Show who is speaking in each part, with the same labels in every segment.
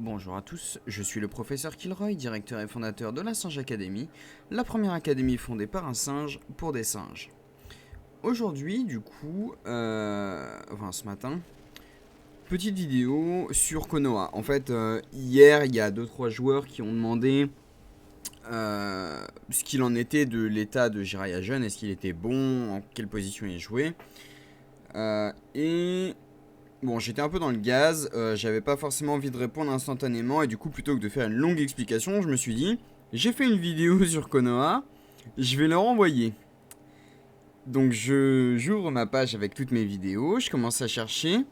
Speaker 1: Bonjour à tous, je suis le professeur Kilroy, directeur et fondateur de la Singe Academy, la première académie fondée par un singe pour des singes. Aujourd'hui, ce matin, petite vidéo sur Konoha. En fait, hier, il y a 2-3 joueurs qui ont demandé ce qu'il en était de l'état de Jiraiya jeune, est-ce qu'il était bon, en quelle position il jouait. Bon, j'étais un peu dans le gaz, j'avais pas forcément envie de répondre instantanément, et du coup, plutôt que de faire une longue explication, je me suis dit, j'ai fait une vidéo sur Konoha, je vais leur envoyer. Donc j'ouvre ma page avec toutes mes vidéos, je commence à chercher,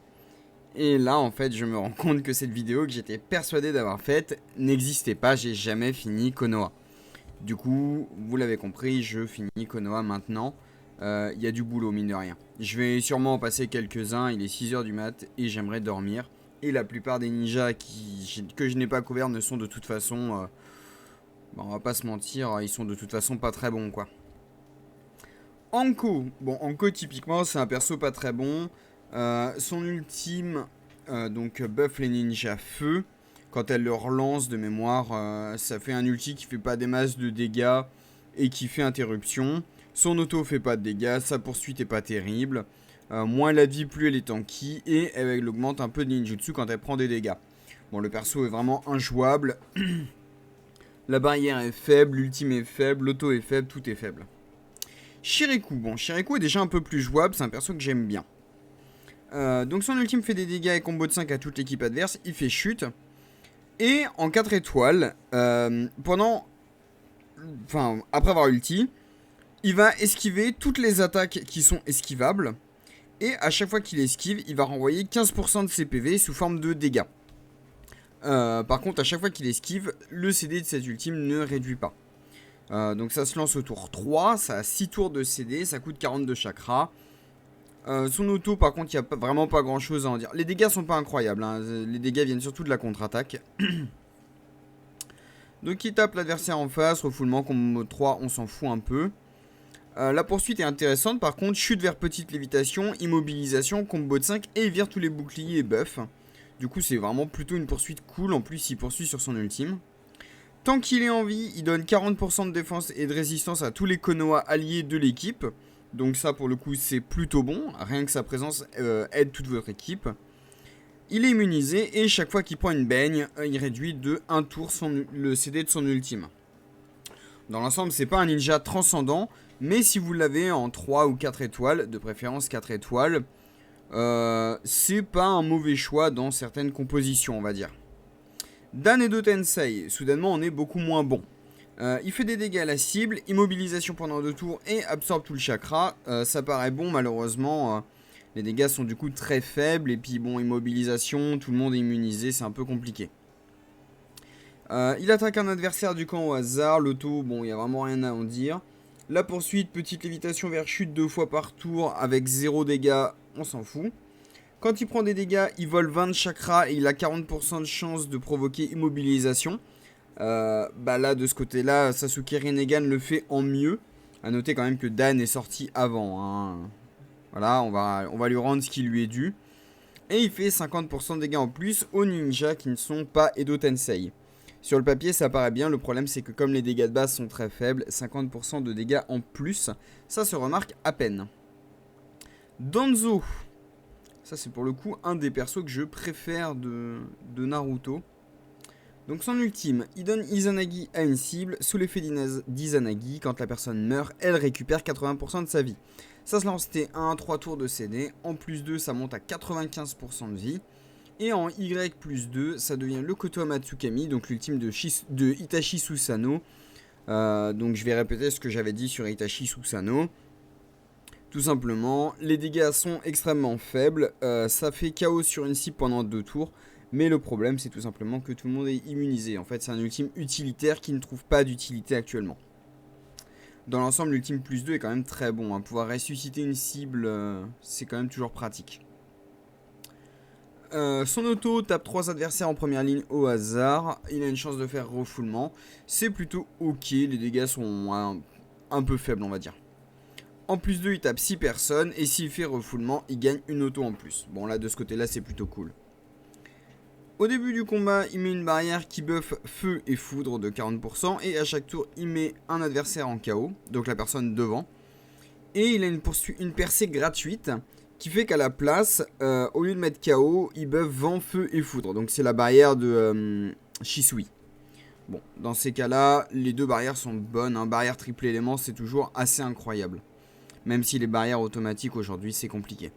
Speaker 1: et là, en fait, je me rends compte que cette vidéo que j'étais persuadé d'avoir faite n'existait pas, j'ai jamais fini Konoha. Du coup, vous l'avez compris, je finis Konoha maintenant. Il y a du boulot, mine de rien. Je vais sûrement en passer quelques-uns, il est 6h du mat et j'aimerais dormir. Et la plupart des ninjas que je n'ai pas couverts ne sont de toute façon... on va pas se mentir, ils sont de toute façon pas très bons, quoi. Anko. Bon, Anko, typiquement, c'est un perso pas très bon. Son ultime, donc, buff les ninjas feu. Quand elle le relance de mémoire, ça fait un ulti qui fait pas des masses de dégâts et qui fait interruption. Son auto fait pas de dégâts, sa poursuite est pas terrible. Moins elle a de vie, plus elle est tanky. Et elle augmente un peu de ninjutsu quand elle prend des dégâts. Bon, le perso est vraiment injouable. La barrière est faible, l'ultime est faible, l'auto est faible, tout est faible. Shiriku. Bon, Shiriku est déjà un peu plus jouable, c'est un perso que j'aime bien. Donc son ultime fait des dégâts et combo de 5 à toute l'équipe adverse, il fait chute. Et en 4 étoiles, après avoir ulti, il va esquiver toutes les attaques qui sont esquivables. Et à chaque fois qu'il esquive, il va renvoyer 15% de ses PV sous forme de dégâts. Par contre, à chaque fois qu'il esquive, le CD de cette ultime ne réduit pas. Donc ça se lance au tour 3, ça a 6 tours de CD, ça coûte 42 chakras. Son auto, par contre, il n'y a vraiment pas grand chose à en dire. Les dégâts sont pas incroyables, hein. Les dégâts viennent surtout de la contre-attaque. Donc il tape l'adversaire en face, refoulement, combo 3, on s'en fout un peu. La poursuite est intéressante, par contre, chute vers petite lévitation, immobilisation, combo de 5 et il vire tous les boucliers et buffs. Du coup, c'est vraiment plutôt une poursuite cool, en plus il poursuit sur son ultime. Tant qu'il est en vie, il donne 40% de défense et de résistance à tous les Konoha alliés de l'équipe. Donc ça, pour le coup, c'est plutôt bon. Rien que sa présence aide toute votre équipe. Il est immunisé et chaque fois qu'il prend une baigne, il réduit de 1 tour le CD de son ultime. Dans l'ensemble, c'est pas un ninja transcendant, mais si vous l'avez en 3 ou 4 étoiles, de préférence 4 étoiles, c'est pas un mauvais choix dans certaines compositions, on va dire. Dan Edo Tensei, soudainement on est beaucoup moins bon. Il fait des dégâts à la cible, immobilisation pendant 2 tours et absorbe tout le chakra. Ça paraît bon, malheureusement, les dégâts sont du coup très faibles. Et puis bon, immobilisation, tout le monde est immunisé, c'est un peu compliqué. Il attaque un adversaire du camp au hasard. L'auto, bon, il n'y a vraiment rien à en dire. La poursuite, petite lévitation vers chute 2 fois par tour avec 0 dégâts, on s'en fout. Quand il prend des dégâts, il vole 20 chakras et il a 40% de chance de provoquer immobilisation. Là, de ce côté-là, Sasuke Rinnegan le fait en mieux. A noter quand même que Dan est sorti avant, hein. Voilà, on va lui rendre ce qui lui est dû. Et il fait 50% de dégâts en plus aux ninjas qui ne sont pas Edo Tensei. Sur le papier, ça paraît bien. Le problème, c'est que comme les dégâts de base sont très faibles, 50% de dégâts en plus, ça se remarque à peine. Danzo. Ça, c'est pour le coup un des persos que je préfère de Naruto. Donc son ultime, il donne Izanagi à une cible. Sous l'effet d'Izanagi, quand la personne meurt, elle récupère 80% de sa vie. Ça se lance T1, 3 tours de CD. En plus 2, ça monte à 95% de vie. Et en Y plus 2, ça devient le Kotoa Matsukami, donc l'ultime de Itachi Susanoo. Donc je vais répéter ce que j'avais dit sur Itachi Susanoo. Tout simplement, les dégâts sont extrêmement faibles. Ça fait chaos sur une cible pendant 2 tours. Mais le problème, c'est tout simplement que tout le monde est immunisé. En fait, c'est un ultime utilitaire qui ne trouve pas d'utilité actuellement. Dans l'ensemble, l'ultime plus 2 est quand même très bon. Hein. Pouvoir ressusciter une cible, c'est quand même toujours pratique. Son auto tape 3 adversaires en première ligne au hasard. Il a une chance de faire refoulement. C'est plutôt ok. Les dégâts sont un peu faibles, on va dire. En plus 2, il tape 6 personnes. Et s'il fait refoulement, il gagne une auto en plus. Bon, là, de ce côté-là, c'est plutôt cool. Au début du combat, il met une barrière qui buff feu et foudre de 40%. Et à chaque tour, il met un adversaire en KO, donc la personne devant. Et il a une percée gratuite qui fait qu'à la place, au lieu de mettre KO, il buff vent, feu et foudre. Donc c'est la barrière de Shisui. Bon, dans ces cas-là, les deux barrières sont bonnes. Hein. Barrière triple élément, c'est toujours assez incroyable. Même si les barrières automatiques aujourd'hui, c'est compliqué.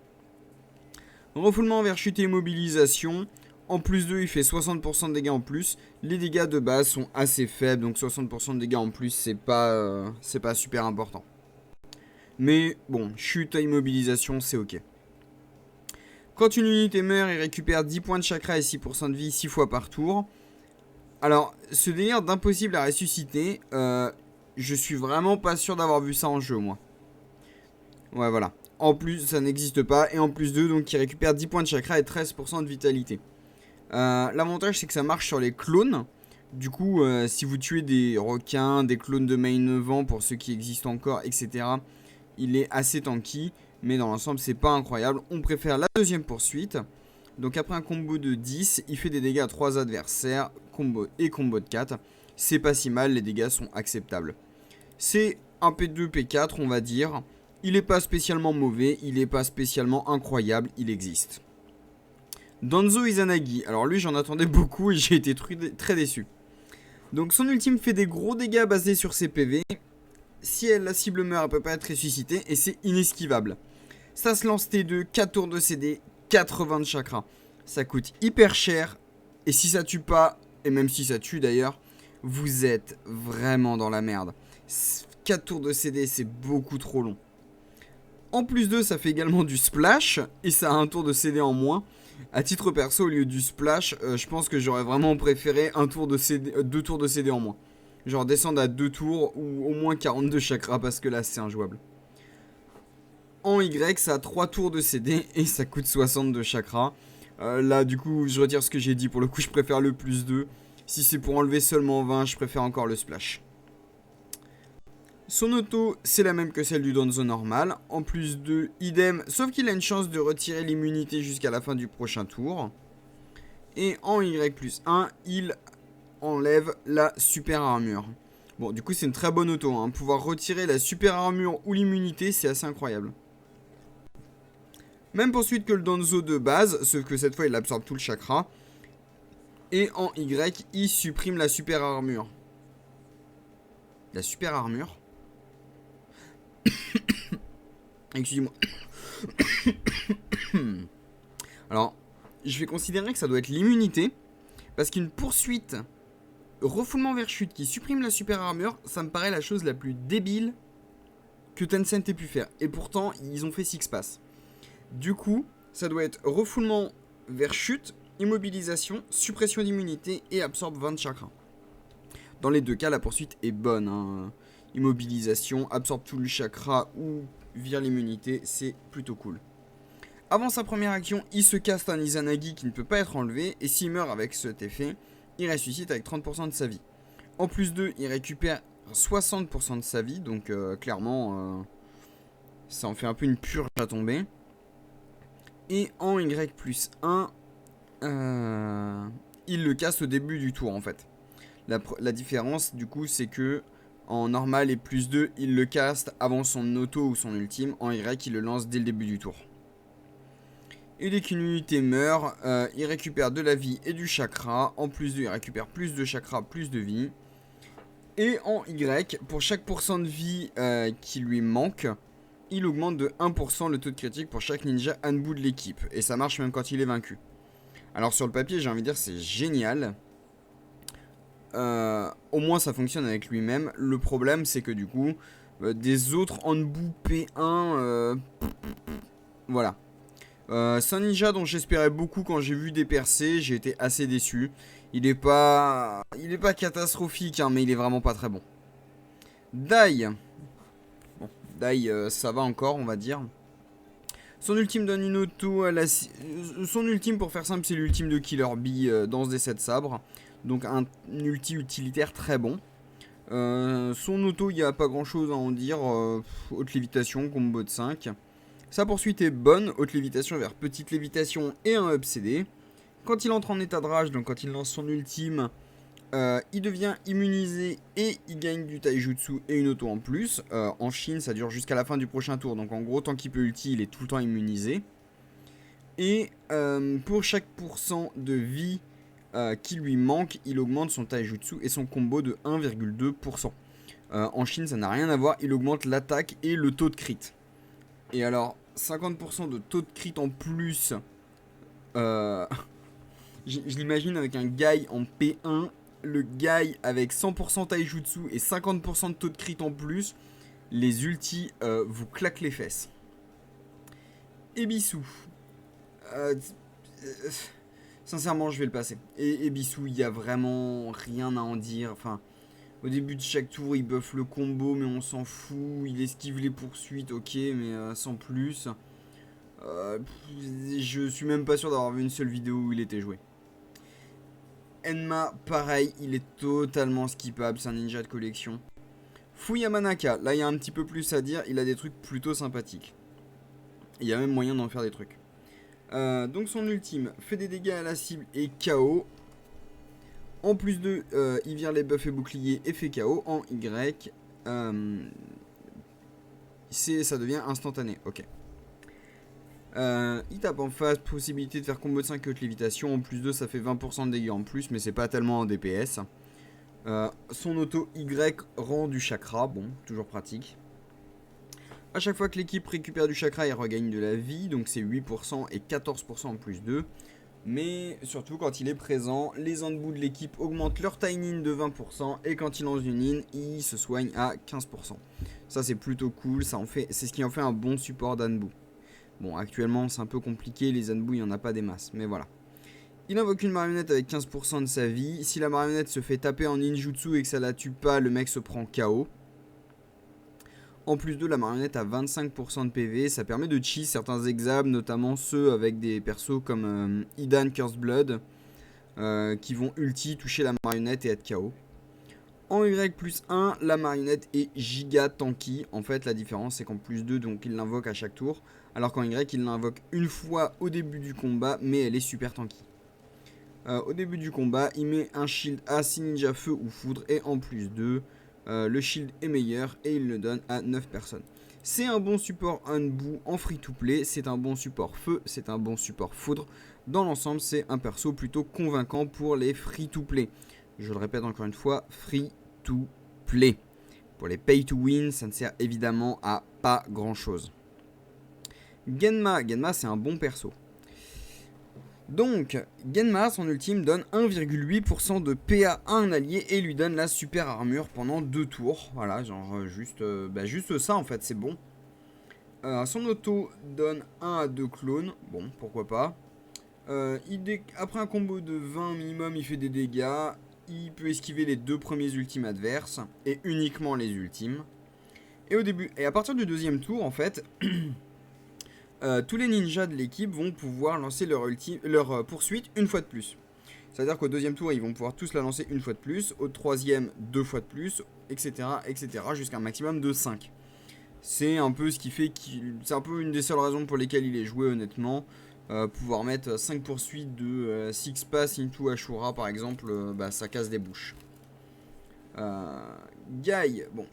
Speaker 1: Refoulement vers chute et immobilisation. En plus 2, il fait 60% de dégâts en plus. Les dégâts de base sont assez faibles, donc 60% de dégâts en plus, c'est pas super important. Mais bon, chute à immobilisation, c'est ok. Quand une unité meurt, il récupère 10 points de chakra et 6% de vie 6 fois par tour. Alors, ce délire d'impossible à ressusciter, je suis vraiment pas sûr d'avoir vu ça en jeu, moi. Ouais, voilà. En plus, ça n'existe pas. Et en plus 2, donc il récupère 10 points de chakra et 13% de vitalité. L'avantage, c'est que ça marche sur les clones. Du coup, si vous tuez des requins, des clones de main vent pour ceux qui existent encore, etc., il est assez tanky. Mais dans l'ensemble, c'est pas incroyable. On préfère la deuxième poursuite. Donc après un combo de 10, il fait des dégâts à 3 adversaires combo de 4. C'est pas si mal, les dégâts sont acceptables. C'est un P2, P4, on va dire. Il est pas spécialement mauvais, il est pas spécialement incroyable, il existe. Danzo Izanagi. Alors lui, j'en attendais beaucoup et j'ai été très déçu. Donc son ultime fait des gros dégâts basés sur ses PV. Si la cible meurt, elle peut pas être ressuscitée et c'est inesquivable. Ça se lance T2, 4 tours de CD, 80 de chakra. Ça coûte hyper cher. Et si ça tue pas, et même si ça tue d'ailleurs, vous êtes vraiment dans la merde. 4 tours de CD, c'est beaucoup trop long. En plus de, ça fait également du splash. Et ça a un tour de CD en moins. A titre perso, au lieu du splash, je pense que j'aurais vraiment préféré 2 tours de CD en moins. Genre descendre à 2 tours ou au moins 42 chakras parce que là c'est injouable. En Y, ça a 3 tours de CD et ça coûte 62 chakras. Là, du coup, je retire ce que j'ai dit. Pour le coup, je préfère le plus 2. Si c'est pour enlever seulement 20, je préfère encore le splash. Son auto, c'est la même que celle du Danzo normal. En plus de idem, sauf qu'il a une chance de retirer l'immunité jusqu'à la fin du prochain tour. Et en Y plus 1, il enlève la super armure. Bon, du coup, c'est une très bonne auto. Hein. Pouvoir retirer la super armure ou l'immunité, c'est assez incroyable. Même poursuite que le Danzo de base, sauf que cette fois, il absorbe tout le chakra. Et en Y, il supprime la super armure. La super armure. Excusez-moi. Alors, je vais considérer que ça doit être l'immunité. Parce qu'une poursuite refoulement vers chute qui supprime la super armure, ça me paraît la chose la plus débile que Tencent ait pu faire. Et pourtant, ils ont fait Six Pass. Du coup, ça doit être refoulement vers chute, immobilisation, suppression d'immunité et absorbe 20 chakras. Dans les deux cas, la poursuite est bonne. Hein. Immobilisation, absorbe tout le chakra ou vire l'immunité, c'est plutôt cool. Avant sa première action, il se caste un Izanagi qui ne peut pas être enlevé. Et s'il meurt avec cet effet, il ressuscite avec 30% de sa vie. En plus 2, il récupère 60% de sa vie. Donc clairement, ça en fait un peu une purge à tomber. Et en Y plus 1, il le casse au début du tour en fait. La différence du coup c'est que en normal et plus 2, il le caste avant son auto ou son ultime. En Y, il le lance dès le début du tour. Et dès qu'une unité meurt, il récupère de la vie et du chakra. En plus 2, il récupère plus de chakra, plus de vie. Et en Y, pour chaque pourcent de vie qui lui manque, il augmente de 1% le taux de critique pour chaque ninja Hanbu de l'équipe. Et ça marche même quand il est vaincu. Alors sur le papier, j'ai envie de dire c'est génial. Au moins ça fonctionne avec lui-même. Le problème c'est que du coup, des autres Hanbu P1, voilà. C'est un ninja dont j'espérais beaucoup quand j'ai vu des percées, j'ai été assez déçu. Il est pas catastrophique, hein, mais il est vraiment pas très bon. Dai. Bon, Dai, ça va encore, on va dire. Son ultime donne une auto à la... Son ultime, pour faire simple, c'est l'ultime de Killer Bee dans des 7 sabres. Donc un ulti utilitaire très bon. Son auto, il n'y a pas grand chose à en dire. Haute lévitation, combo de 5. Sa poursuite est bonne, haute lévitation vers petite lévitation et un up CD. Quand il entre en état de rage, donc quand il lance son ultime, il devient immunisé et il gagne du taijutsu et une auto en plus. En Chine, ça dure jusqu'à la fin du prochain tour, donc en gros, tant qu'il peut ulti, il est tout le temps immunisé. Et pour chaque pourcent de vie qui lui manque, il augmente son taijutsu et son combo de 1,2%. En Chine, ça n'a rien à voir, il augmente l'attaque et le taux de crit. Et alors, 50% de taux de crit en plus, je l'imagine avec un Guy en P1, le Guy avec 100% taijutsu et 50% de taux de crit en plus, les ultis vous claquent les fesses. Ebisu. Sincèrement, je vais le passer. Et Ebisu, il n'y a vraiment rien à en dire. Enfin, au début de chaque tour, il buff le combo, mais on s'en fout. Il esquive les poursuites, ok, mais sans plus. Je suis même pas sûr d'avoir vu une seule vidéo où il était joué. Enma, pareil, il est totalement skippable, c'est un ninja de collection. Fuyamanaka, là il y a un petit peu plus à dire, il a des trucs plutôt sympathiques. Il y a même moyen d'en faire des trucs. Donc son ultime fait des dégâts à la cible et KO. En plus de, il vire les buffs et boucliers et fait KO. En Y, ça devient instantané, ok. Il tape en face, possibilité de faire combo de 5 avec lévitation. En plus de, ça fait 20% de dégâts en plus, mais c'est pas tellement en DPS. Son auto Y rend du chakra, bon, toujours pratique. A chaque fois que l'équipe récupère du chakra, il regagne de la vie, donc c'est 8% et 14% en plus 2. Mais surtout quand il est présent, les Anbu de l'équipe augmentent leur tiny in de 20% et quand il lance une in, il se soigne à 15%. Ça c'est plutôt cool, c'est ce qui en fait un bon support d'Anbu. Bon, actuellement c'est un peu compliqué, les Anbu il n'y en a pas des masses, mais voilà. Il invoque une marionnette avec 15% de sa vie. Si la marionnette se fait taper en ninjutsu et que ça la tue pas, le mec se prend KO. En plus de, la marionnette a 25% de PV, ça permet de cheese certains exams, notamment ceux avec des persos comme Idan Curse Blood, qui vont ulti, toucher la marionnette et être KO. En Y plus 1, la marionnette est giga tanky. En fait, la différence c'est qu'en plus 2, donc il l'invoque à chaque tour, alors qu'en Y, il l'invoque une fois au début du combat, mais elle est super tanky. Au début du combat, il met un shield à 6 ninja feu ou foudre, et en plus 2, le shield est meilleur et il le donne à 9 personnes. C'est un bon support Anbu en free to play, c'est un bon support feu, c'est un bon support foudre. Dans l'ensemble, c'est un perso plutôt convaincant pour les free to play. Je le répète encore une fois, free to play. Pour les pay to win, ça ne sert évidemment à pas grand chose. Genma c'est un bon perso. Donc, Genma, son ultime, donne 1,8% de PA à un allié et lui donne la super armure pendant 2 tours. Voilà, genre juste ça en fait, c'est bon. Son auto donne 1 à 2 clones, bon, pourquoi pas. Après un combo de 20 minimum, il fait des dégâts. Il peut esquiver les 2 premiers ultimes adverses et uniquement les ultimes. Et à partir du deuxième tour, en fait... tous les ninjas de l'équipe vont pouvoir lancer leur poursuite une fois de plus. C'est-à-dire qu'au deuxième tour, ils vont pouvoir tous la lancer une fois de plus, au troisième, 2 fois de plus, etc. jusqu'à un maximum de 5. C'est un peu ce qui fait c'est un peu une des seules raisons pour lesquelles il est joué, honnêtement. Pouvoir mettre 5 poursuites de Six Pass into Ashura, par exemple, ça casse des bouches. Guy, bon...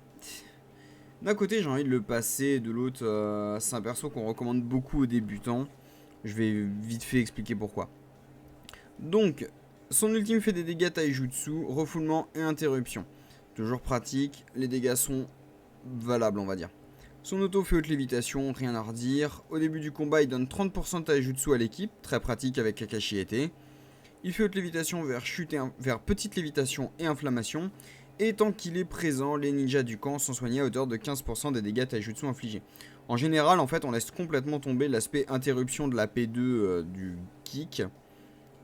Speaker 1: D'un côté, j'ai envie de le passer, de l'autre, c'est un perso qu'on recommande beaucoup aux débutants. Je vais vite fait expliquer pourquoi. Donc, son ultime fait des dégâts taijutsu, refoulement et interruption. Toujours pratique, les dégâts sont valables, on va dire. Son auto fait haute lévitation, rien à redire. Au début du combat, il donne 30% de taijutsu à l'équipe, très pratique avec Kakashi Ete. Il fait haute lévitation vers petite lévitation et inflammation. Et tant qu'il est présent, les ninjas du camp sont soignés à hauteur de 15% des dégâts taijutsu infligés. En général, en fait, on laisse complètement tomber l'aspect interruption de la P2 du kick.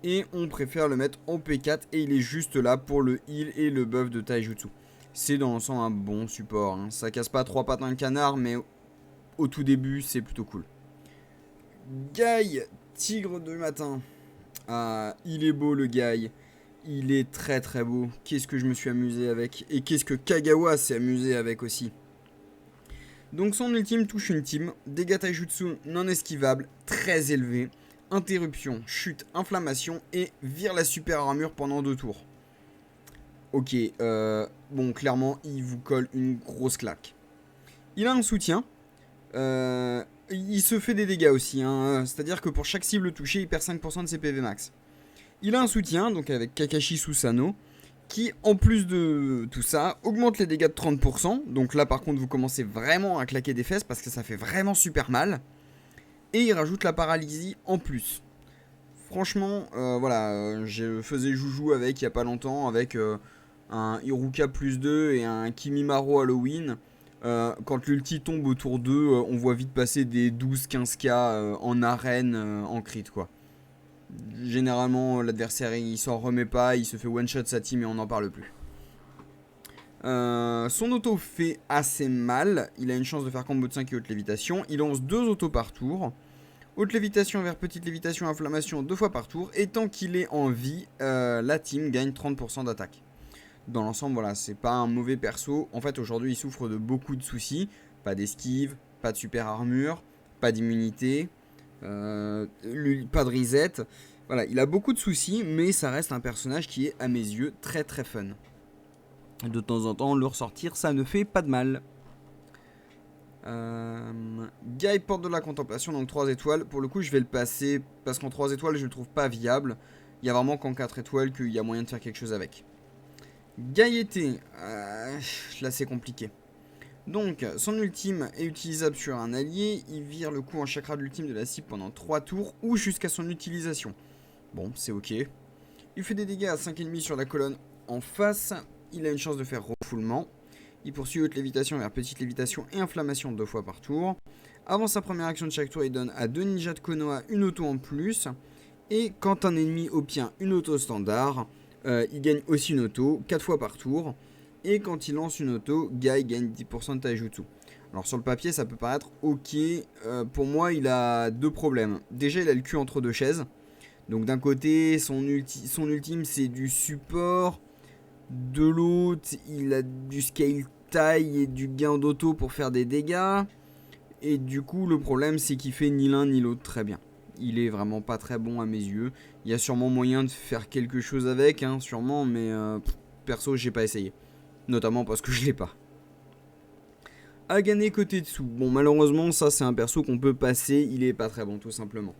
Speaker 1: Et on préfère le mettre en P4 et il est juste là pour le heal et le buff de taijutsu. C'est dans l'ensemble un bon support, hein. Ça casse pas 3 pattes à un canard, mais au tout début, c'est plutôt cool. Guy, tigre du matin. Ah, il est beau le Guy. Il est très très beau. Qu'est-ce que je me suis amusé avec. Et qu'est-ce que Kagawa s'est amusé avec aussi. Donc son ultime touche une team. Dégâts taijutsu non esquivables, très élevés. interruption, chute, inflammation et vire la super armure pendant 2 tours. Ok, bon, clairement, il vous colle une grosse claque. Il a un soutien. Il se fait des dégâts aussi, hein, c'est-à-dire que pour chaque cible touchée, il perd 5% de ses PV max. Il a un soutien, donc avec Kakashi Susanoo, qui, en plus de tout ça, augmente les dégâts de 30%. Donc là, par contre, vous commencez vraiment à claquer des fesses parce que ça fait vraiment super mal. Et il rajoute la paralysie en plus. Franchement, voilà, je faisais joujou avec il n'y a pas longtemps, avec un Iruka plus 2 et un Kimimaro Halloween. Quand l'ulti tombe autour d'eux, on voit vite passer des 12-15k en arène en crit, quoi. Généralement, l'adversaire il s'en remet pas, il se fait one shot sa team et on n'en parle plus. Son auto fait assez mal. Il a une chance de faire combo de 5 et haute lévitation. Il lance 2 autos par tour. Haute lévitation vers petite lévitation, inflammation 2 fois par tour. Et tant qu'il est en vie, la team gagne 30% d'attaque. Dans l'ensemble, voilà, c'est pas un mauvais perso. En fait, aujourd'hui, il souffre de beaucoup de soucis. Pas d'esquive, pas de super armure, pas d'immunité, pas de reset. Voilà, il a beaucoup de soucis, mais ça reste un personnage qui est, à mes yeux, très très fun. De temps en temps, le ressortir, ça ne fait pas de mal. Guy, porte de la contemplation, donc 3 étoiles. Pour le coup, je vais le passer, parce qu'en 3 étoiles, je le trouve pas viable. Il y a vraiment qu'en 4 étoiles qu'il y a moyen de faire quelque chose avec. Gaïeté, là c'est compliqué. Donc, son ultime est utilisable sur un allié. Il vire le coup en chakra de l'ultime de la cible pendant 3 tours ou jusqu'à son utilisation. Bon, c'est ok. Il fait des dégâts à 5,5 sur la colonne en face. Il a une chance de faire refoulement. Il poursuit haute lévitation vers petite lévitation et inflammation 2 fois par tour. Avant sa première action de chaque tour, il donne à 2 ninjas de Konoha une auto en plus. Et quand un ennemi obtient une auto standard, il gagne aussi une auto 4 fois par tour. Et quand il lance une auto, Guy gagne 10% de taijutsu. Alors sur le papier, ça peut paraître ok. Pour moi, il a 2 problèmes. Déjà, il a le cul entre 2 chaises. Donc d'un côté, son ultime, c'est du support. De l'autre, il a du scale taille et du gain d'auto pour faire des dégâts. Et du coup, le problème, c'est qu'il fait ni l'un ni l'autre très bien. Il est vraiment pas très bon à mes yeux. Il y a sûrement moyen de faire quelque chose avec, hein, sûrement, mais perso, j'ai pas essayé. Notamment parce que je l'ai pas. Agane côté dessous. Bon, malheureusement, ça, c'est un perso qu'on peut passer. Il est pas très bon, tout simplement.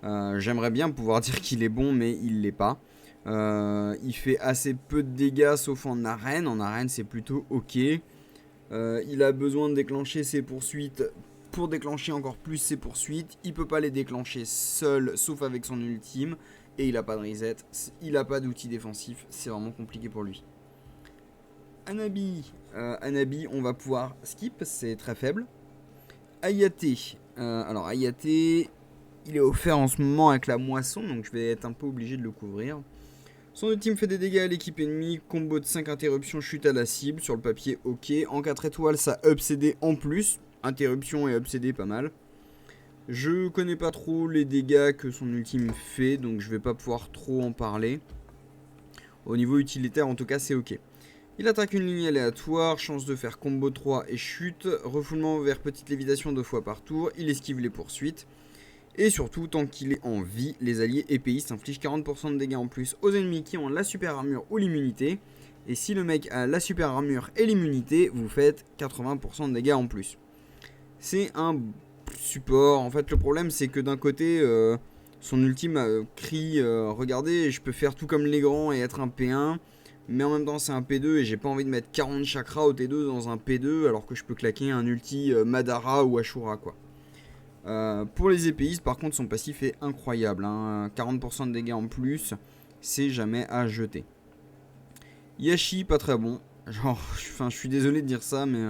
Speaker 1: J'aimerais bien pouvoir dire qu'il est bon, mais il l'est pas. Il fait assez peu de dégâts, sauf en arène. En arène, c'est plutôt ok. Il a besoin de déclencher ses poursuites pour déclencher encore plus ses poursuites. Il peut pas les déclencher seul, sauf avec son ultime. Et il a pas de reset. Il a pas d'outil défensif. C'est vraiment compliqué pour lui. Anabi, on va pouvoir skip, c'est très faible. Hayate, alors Hayate, il est offert en ce moment avec la moisson, donc je vais être un peu obligé de le couvrir. Son ultime fait des dégâts à l'équipe ennemie, combo de 5 interruptions, chute à la cible, sur le papier ok. En 4 étoiles, ça up CD en plus, interruption et up CD pas mal. Je connais pas trop les dégâts que son ultime fait, donc je vais pas pouvoir trop en parler. Au niveau utilitaire, en tout cas, c'est ok. Il attaque une ligne aléatoire, chance de faire combo 3 et chute, refoulement vers petite lévitation 2 fois par tour, il esquive les poursuites. Et surtout, tant qu'il est en vie, les alliés épéistes infligent 40% de dégâts en plus aux ennemis qui ont la super armure ou l'immunité. Et si le mec a la super armure et l'immunité, vous faites 80% de dégâts en plus. C'est un support. En fait, le problème, c'est que d'un côté, son ultime crie regardez, je peux faire tout comme les grands et être un P1. Mais en même temps, c'est un P2 et j'ai pas envie de mettre 40 chakras au T2 dans un P2 alors que je peux claquer un ulti Madara ou Ashura, quoi. Pour les épéistes, par contre, son passif est incroyable, hein. 40% de dégâts en plus, c'est jamais à jeter. Yashi, pas très bon. Genre, je suis désolé de dire ça, mais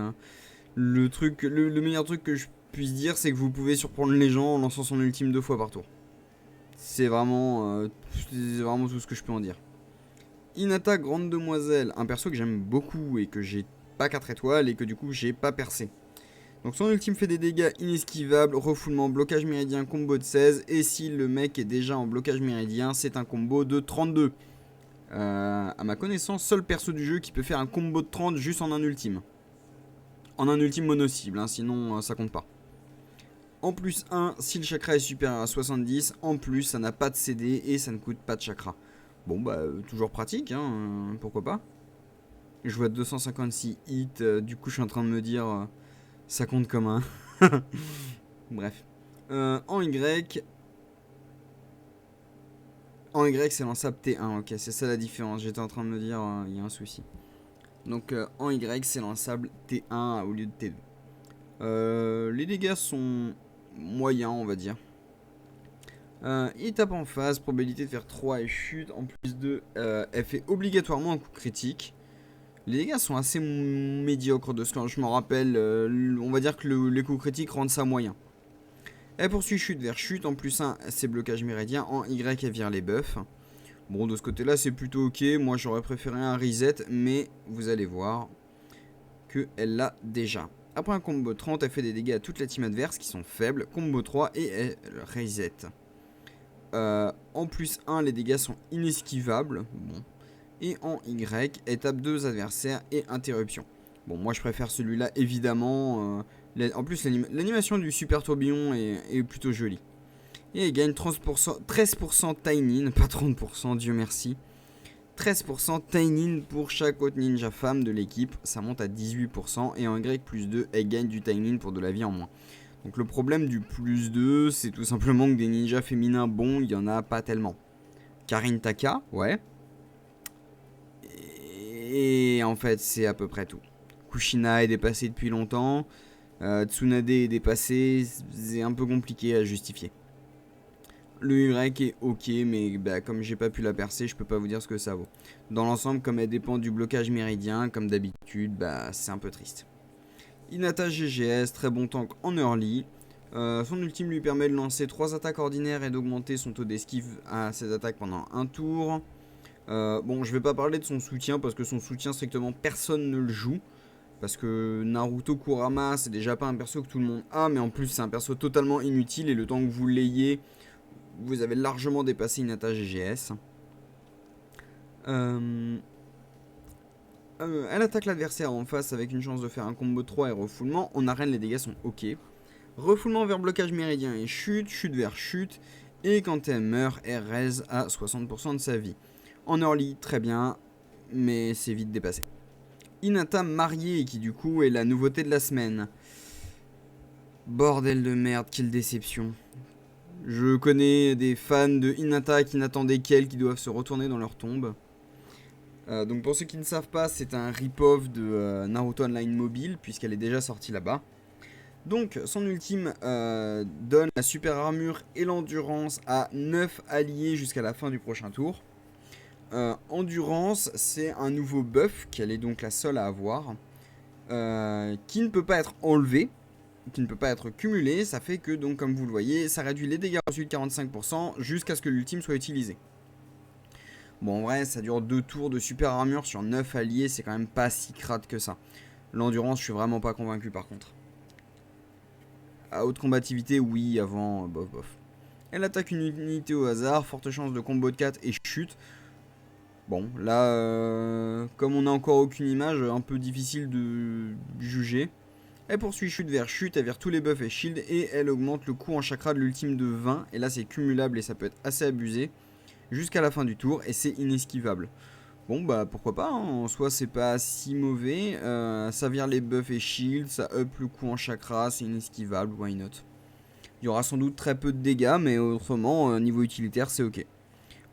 Speaker 1: le meilleur truc que je puisse dire, c'est que vous pouvez surprendre les gens en lançant son ultime 2 fois par tour. C'est vraiment tout ce que je peux en dire. Hinata, grande demoiselle, un perso que j'aime beaucoup et que j'ai pas 4 étoiles et que du coup j'ai pas percé. Donc son ultime fait des dégâts inesquivables, refoulement, blocage méridien, combo de 16. Et si le mec est déjà en blocage méridien, c'est un combo de 32. À ma connaissance, seul perso du jeu qui peut faire un combo de 30 juste en un ultime. En un ultime mono-cible, hein, sinon ça compte pas. En plus 1, si le chakra est supérieur à 70, en plus ça n'a pas de CD et ça ne coûte pas de chakra. Bon bah toujours pratique, hein, pourquoi pas. Je vois 256 hits, du coup je suis en train de me dire ça compte comme un. Bref. En Y. En Y c'est lançable T1, ok, c'est ça la différence. J'étais en train de me dire il y a un souci. Donc en Y c'est lançable T1 au lieu de T2. Les dégâts sont moyens on va dire. Il tape en phase, probabilité de faire 3 et chute. En plus de, elle fait obligatoirement un coup critique. Les dégâts sont assez médiocres de ce que je m'en rappelle. On va dire que les coups critiques rendent ça moyen. Elle poursuit chute vers chute. En plus 1, c'est blocage méridien. En Y, elle vire les buffs. Bon, de ce côté-là, c'est plutôt ok. Moi, j'aurais préféré un reset. Mais vous allez voir qu'elle l'a déjà. Après un combo 30, elle fait des dégâts à toute la team adverse qui sont faibles. Combo 3 et elle reset. En plus 1, les dégâts sont inesquivables. Bon. Et en Y, elle tape 2 adversaires et interruption. Bon, moi je préfère celui-là évidemment. En plus, l'animation du super tourbillon est plutôt jolie. Et elle gagne 13% Tiny, pas 30%, Dieu merci. 13% Tiny pour chaque autre ninja femme de l'équipe. Ça monte à 18%. Et en Y plus 2, elle gagne du Tiny pour de la vie en moins. Donc le problème du plus 2, c'est tout simplement que des ninjas féminins bons, il n'y en a pas tellement. Karin Taka, ouais. Et en fait, c'est à peu près tout. Kushina est dépassé depuis longtemps. Tsunade est dépassé. C'est un peu compliqué à justifier. Le Y est ok, mais bah, comme j'ai pas pu la percer, je peux pas vous dire ce que ça vaut. Dans l'ensemble, comme elle dépend du blocage méridien, comme d'habitude, bah, c'est un peu triste. Hinata GGS, très bon tank en early. Son ultime lui permet de lancer 3 attaques ordinaires et d'augmenter son taux d'esquive à ses attaques pendant un tour. Bon, je vais pas parler de son soutien parce que son soutien, strictement personne ne le joue. Parce que Naruto Kurama, c'est déjà pas un perso que tout le monde a, mais en plus, c'est un perso totalement inutile et le temps que vous l'ayez, vous avez largement dépassé Hinata GGS. Elle attaque l'adversaire en face avec une chance de faire un combo 3 et refoulement. En arène, les dégâts sont ok. Refoulement vers blocage méridien et chute, chute vers chute. Et quand elle meurt, elle raise à 60% de sa vie. En early, très bien, mais c'est vite dépassé. Hinata mariée, qui du coup est la nouveauté de la semaine. Bordel de merde, quelle déception. Je connais des fans de Hinata qui n'attendaient qu'elle, qui doivent se retourner dans leur tombe. Donc pour ceux qui ne savent pas, c'est un rip-off de Naruto Online Mobile, puisqu'elle est déjà sortie là-bas. Donc son ultime donne la super armure et l'endurance à 9 alliés jusqu'à la fin du prochain tour. Endurance, c'est un nouveau buff qu'elle est donc la seule à avoir, qui ne peut pas être enlevé, qui ne peut pas être cumulé. Ça fait que, donc comme vous le voyez, ça réduit les dégâts reçus de 45% jusqu'à ce que l'ultime soit utilisé. Bon, en vrai, ça dure 2 tours de super armure sur 9 alliés, c'est quand même pas si crade que ça. L'endurance, je suis vraiment pas convaincu par contre. À haute combativité, oui, avant, bof bof. Elle attaque une unité au hasard, forte chance de combo de 4 et chute. Bon, là, comme on n'a encore aucune image, un peu difficile de juger. Elle poursuit chute vers chute, elle vire tous les buffs et shield et elle augmente le coût en chakra de l'ultime de 20. Et là, c'est cumulable et ça peut être assez abusé jusqu'à la fin du tour et c'est inesquivable. Bon, bah pourquoi pas, hein. En soi, c'est pas si mauvais. Ça vire les buffs et shield, ça up le coût en chakra, c'est inesquivable, why not. Il y aura sans doute très peu de dégâts, mais autrement, niveau utilitaire, c'est ok.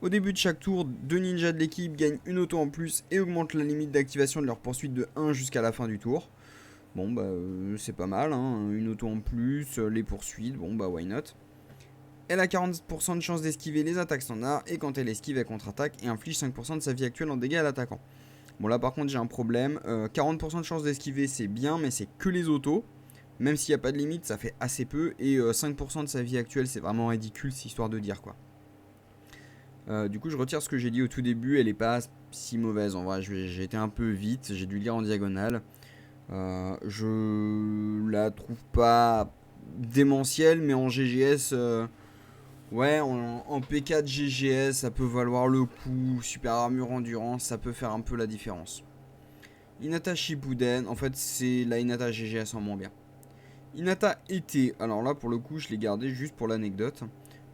Speaker 1: Au début de chaque tour, 2 ninjas de l'équipe gagnent une auto en plus et augmentent la limite d'activation de leur poursuite de 1 jusqu'à la fin du tour. Bon bah c'est pas mal, hein. Une auto en plus, les poursuites, bon bah why not. Elle a 40% de chance d'esquiver les attaques standards et quand elle esquive, elle contre-attaque et inflige 5% de sa vie actuelle en dégâts à l'attaquant. Bon là par contre j'ai un problème, 40% de chance d'esquiver c'est bien mais c'est que les autos. Même s'il n'y a pas de limite ça fait assez peu et 5% de sa vie actuelle c'est vraiment ridicule, c'est histoire de dire quoi. Du coup je retire ce que j'ai dit au tout début, elle est pas si mauvaise en vrai, j'ai été un peu vite, j'ai dû lire en diagonale. Je la trouve pas démentielle mais en GGS, ouais en P4 GGS ça peut valoir le coup, super armure endurance ça peut faire un peu la différence. Hinata Shippuden, en fait c'est la Hinata GGS en moins bien. Hinata été, alors là pour le coup je l'ai gardé juste pour l'anecdote.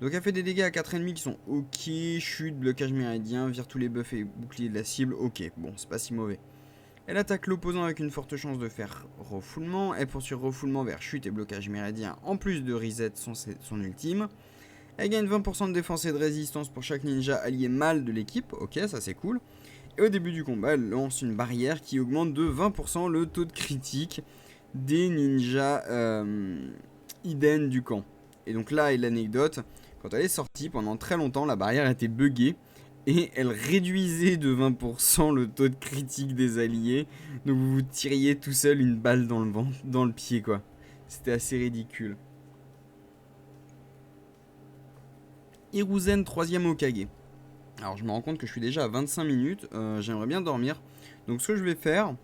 Speaker 1: Donc elle fait des dégâts à 4,5 qui sont ok, chute, blocage méridien, vire tous les buffs et boucliers de la cible, ok, bon c'est pas si mauvais. Elle attaque l'opposant avec une forte chance de faire refoulement, elle poursuit refoulement vers chute et blocage méridien en plus de reset son ultime. Elle gagne 20% de défense et de résistance pour chaque ninja allié mâle de l'équipe, ok ça c'est cool. Et au début du combat elle lance une barrière qui augmente de 20% le taux de critique des ninjas Iden du camp. Et donc là est l'anecdote, quand elle est sortie pendant très longtemps la barrière était buggée et elle réduisait de 20% le taux de critique des alliés. Donc vous vous tiriez tout seul une balle dans le ventre, dans le pied quoi. C'était assez ridicule. Hiruzen 3ème Hokage. Alors je me rends compte que je suis déjà à 25 minutes, j'aimerais bien dormir. Donc ce que je vais faire,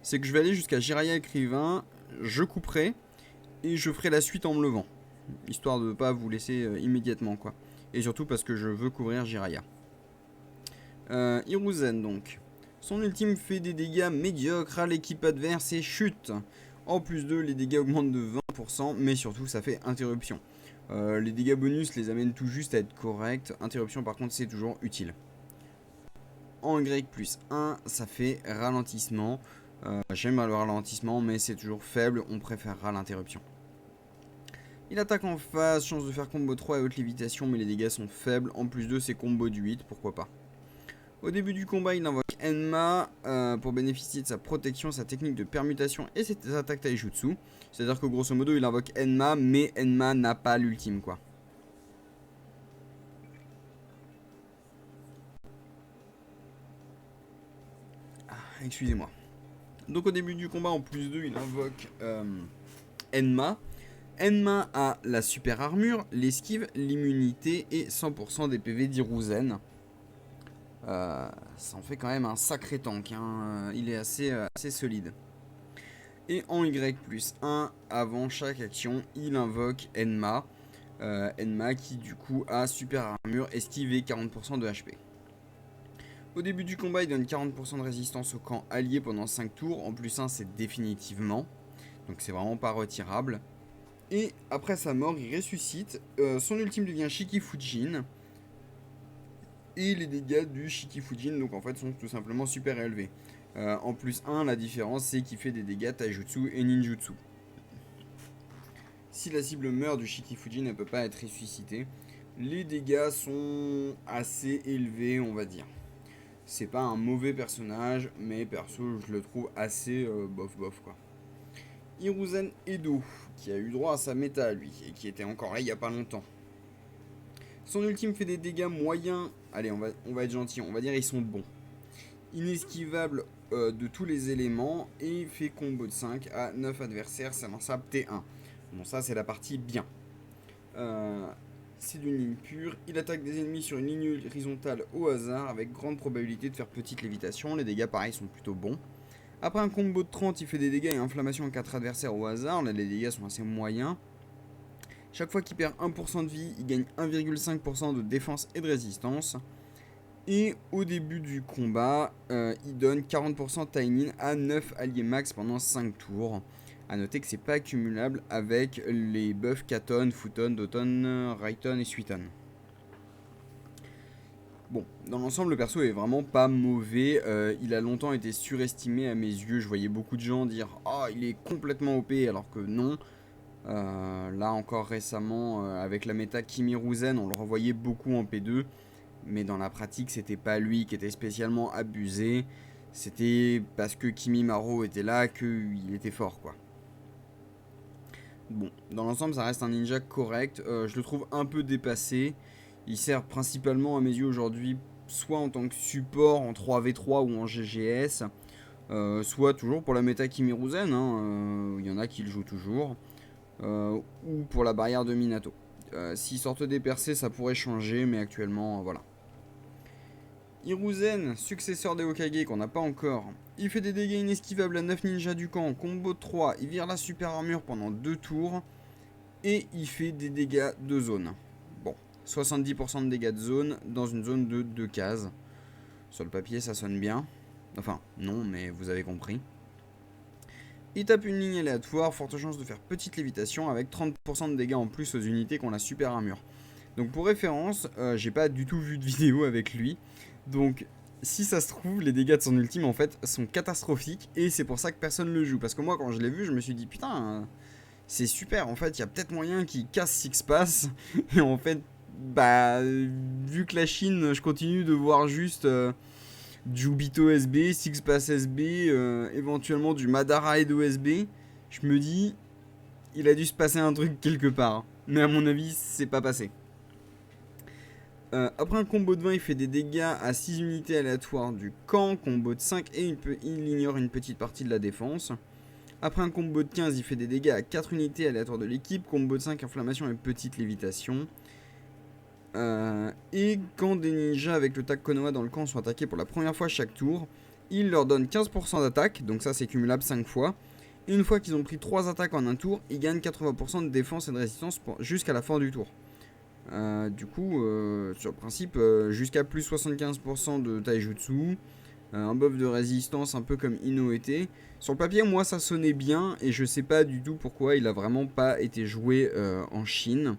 Speaker 1: c'est que je vais aller jusqu'à Jiraiya écrivain, je couperai et je ferai la suite en me levant. Histoire de ne pas vous laisser immédiatement quoi. Et surtout parce que je veux couvrir Jiraiya. Hiruzen donc. Son ultime fait des dégâts médiocres à l'équipe adverse et chute. En plus de, les dégâts augmentent de 20%, mais surtout ça fait interruption. Les dégâts bonus les amènent tout juste à être corrects. Interruption par contre c'est toujours utile. En Y plus 1, ça fait ralentissement. J'aime le ralentissement mais c'est toujours faible, on préférera l'interruption. Il attaque en face, chance de faire combo 3 et haute lévitation mais les dégâts sont faibles. En plus de, c'est combo du 8, pourquoi pas. Au début du combat, il invoque Enma pour bénéficier de sa protection, sa technique de permutation et ses attaques taijutsu. C'est-à-dire que grosso modo, il invoque Enma, mais Enma n'a pas l'ultime quoi. Excusez-moi. Donc au début du combat, en plus 2, il invoque Enma. Enma a la super armure, l'esquive, l'immunité et 100% des PV d'Hiruzen. Ça en fait quand même un sacré tank, hein. Il est assez solide. Et en Y plus 1, avant chaque action, il invoque Enma. Enma qui du coup a super armure, esquive et 40% de HP. Au début du combat, il donne 40% de résistance au camp allié pendant 5 tours. En plus 1, c'est définitivement. Donc c'est vraiment pas retirable. Et après sa mort, il ressuscite. Son ultime devient Shikifujin. Et les dégâts du Shikifujin, donc en fait, sont tout simplement super élevés. En plus 1, la différence, c'est qu'il fait des dégâts taijutsu et ninjutsu. Si la cible meurt du Shikifujin, elle ne peut pas être ressuscitée. Les dégâts sont assez élevés, on va dire. C'est pas un mauvais personnage, mais perso, je le trouve assez bof bof quoi. Hiruzen Edo, qui a eu droit à sa méta lui, et qui était encore là il y a pas longtemps. Son ultime fait des dégâts moyens. Allez, on va être gentil, on va dire ils sont bons. Inesquivable de tous les éléments et fait combo de 5 à 9 adversaires, ça lance à T1. Bon, ça c'est la partie bien. C'est d'une ligne pure. Il attaque des ennemis sur une ligne horizontale au hasard avec grande probabilité de faire petite lévitation. Les dégâts pareil sont plutôt bons. Après un combo de 30, il fait des dégâts et inflammation à 4 adversaires au hasard. Là les dégâts sont assez moyens. Chaque fois qu'il perd 1% de vie, il gagne 1,5% de défense et de résistance. Et au début du combat, il donne 40% Tainin à 9 alliés max pendant 5 tours. A noter que c'est pas accumulable avec les buffs Katon, Futon, Doton, Raiton et Suiton. Bon, dans l'ensemble, le perso est vraiment pas mauvais. Il a longtemps été surestimé à mes yeux. Je voyais beaucoup de gens dire « Ah, il est complètement OP » alors que non. Là encore récemment, avec la méta Kimiruzen, on le revoyait beaucoup en P2. Mais dans la pratique, c'était pas lui qui était spécialement abusé. C'était parce que Kimimaro était là qu'il était fort, quoi. Bon, dans l'ensemble, ça reste un ninja correct. Je le trouve un peu dépassé. Il sert principalement à mes yeux aujourd'hui, soit en tant que support en 3v3 ou en GGS, soit toujours pour la méta Kimiruzen. Il y en a qui le jouent toujours. Ou pour la barrière de Minato. S'ils sortent des percées, ça pourrait changer, mais actuellement, voilà. Hiruzen, successeur des Hokage qu'on n'a pas encore. Il fait des dégâts inesquivables à 9 ninjas du camp, combo de 3, il vire la super armure pendant 2 tours. Et il fait des dégâts de zone. Bon, 70% de dégâts de zone dans une zone de 2 cases. Sur le papier ça sonne bien. Enfin, non, mais vous avez compris. Il tape une ligne aléatoire, forte chance de faire petite lévitation avec 30% de dégâts en plus aux unités qui ont la super armure. Donc pour référence, j'ai pas du tout vu de vidéo avec lui. Donc si ça se trouve, les dégâts de son ultime en fait sont catastrophiques et c'est pour ça que personne le joue. Parce que moi quand je l'ai vu, je me suis dit putain, c'est super, en fait il y a peut-être moyen qu'il casse Six Pass. Et en fait, bah vu que la Chine, je continue de voir juste Jubito SB, Six Pass SB, éventuellement du Madara Edo SB. Je me dis, il a dû se passer un truc quelque part. Mais à mon avis, c'est pas passé. Après un combo de 20, il fait des dégâts à 6 unités aléatoires du camp. Combo de 5 et il ignore une petite partie de la défense. Après un combo de 15, il fait des dégâts à 4 unités aléatoires de l'équipe. Combo de 5, inflammation et petite lévitation. Et quand des ninjas avec le tag Konoha dans le camp sont attaqués pour la première fois chaque tour, il leur donne 15% d'attaque, donc ça c'est cumulable 5 fois. Et une fois qu'ils ont pris 3 attaques en un tour, ils gagnent 80% de défense et de résistance jusqu'à la fin du tour. Du coup, sur le principe, jusqu'à plus 75% de taijutsu, un buff de résistance un peu comme Ino était. Sur le papier, moi ça sonnait bien et je sais pas du tout pourquoi il a vraiment pas été joué en Chine.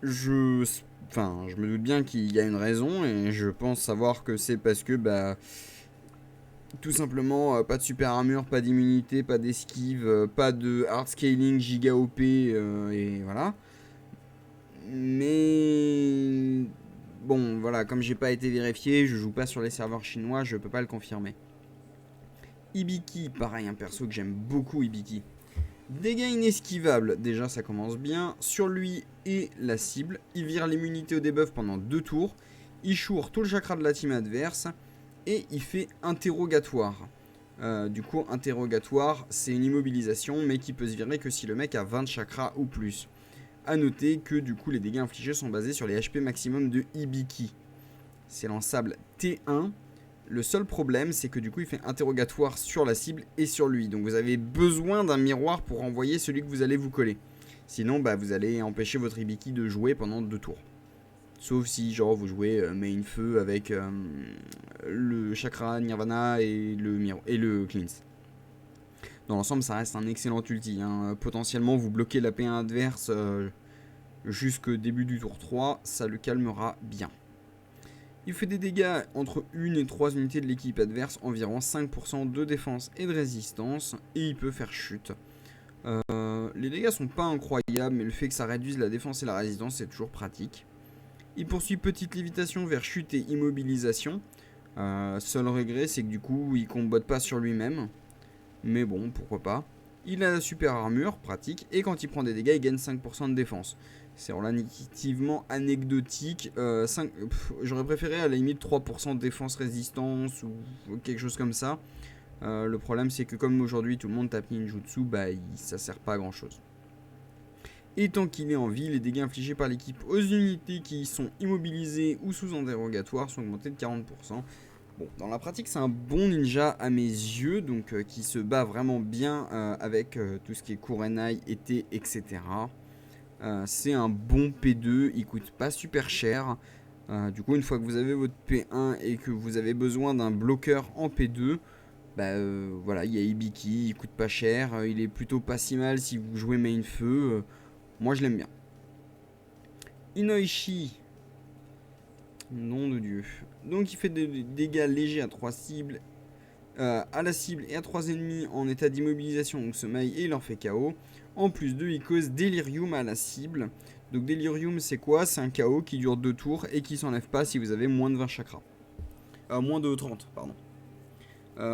Speaker 1: Je me doute bien qu'il y a une raison et je pense savoir que c'est parce que tout simplement pas de super armure, pas d'immunité, pas d'esquive, pas de hard scaling giga OP et voilà. Mais bon, voilà, comme j'ai pas été vérifié, je joue pas sur les serveurs chinois, je peux pas le confirmer. Ibiki, pareil, un perso que j'aime beaucoup, Ibiki. Dégâts inesquivables, déjà ça commence bien. Sur lui et la cible, il vire l'immunité au debuff pendant 2 tours. Il choure tout le chakra de la team adverse. Et il fait interrogatoire. Du coup, interrogatoire, c'est une immobilisation, mais qui peut se virer que si le mec a 20 chakras ou plus. A noter que du coup les dégâts infligés sont basés sur les HP maximum de Ibiki. C'est lançable T1. Le seul problème c'est que du coup il fait interrogatoire sur la cible et sur lui. Donc vous avez besoin d'un miroir pour envoyer celui que vous allez vous coller. Sinon vous allez empêcher votre Ibiki de jouer pendant 2 tours. Sauf si genre vous jouez main feu avec le chakra Nirvana et le cleanse. Dans l'ensemble, ça reste un excellent ulti. Hein. Potentiellement, vous bloquez la P1 adverse jusqu'au début du tour 3, ça le calmera bien. Il fait des dégâts entre 1 et 3 unités de l'équipe adverse, environ 5% de défense et de résistance, et il peut faire chute. Les dégâts sont pas incroyables, mais le fait que ça réduise la défense et la résistance, c'est toujours pratique. Il poursuit petite lévitation vers chute et immobilisation. Seul regret, c'est que du coup, il combote pas sur lui-même. Mais bon, pourquoi pas. Il a la super armure, pratique, et quand il prend des dégâts, il gagne 5% de défense. C'est relativement anecdotique. J'aurais préféré à la limite 3% de défense résistance ou quelque chose comme ça. Le problème, c'est que comme aujourd'hui tout le monde tape ninjutsu, ça sert pas à grand chose. Et tant qu'il est en vie, les dégâts infligés par l'équipe aux unités qui sont immobilisées ou sous interrogatoire sont augmentés de 40%. Bon, dans la pratique, c'est un bon ninja à mes yeux, donc qui se bat vraiment bien avec tout ce qui est Kurenai, été, etc. C'est un bon P2, il coûte pas super cher. Du coup, une fois que vous avez votre P1 et que vous avez besoin d'un bloqueur en P2, voilà, il y a Ibiki, il coûte pas cher, il est plutôt pas si mal si vous jouez main feu. Moi, je l'aime bien. Inoishi. Nom de Dieu. Donc il fait des dégâts légers à 3 cibles, à la cible et à 3 ennemis en état d'immobilisation ou sommeil et il en fait KO. En plus de, il cause Delirium à la cible. Donc Delirium c'est quoi? C'est un KO qui dure 2 tours et qui s'enlève pas si vous avez moins de 20 chakras. Moins de 30, pardon.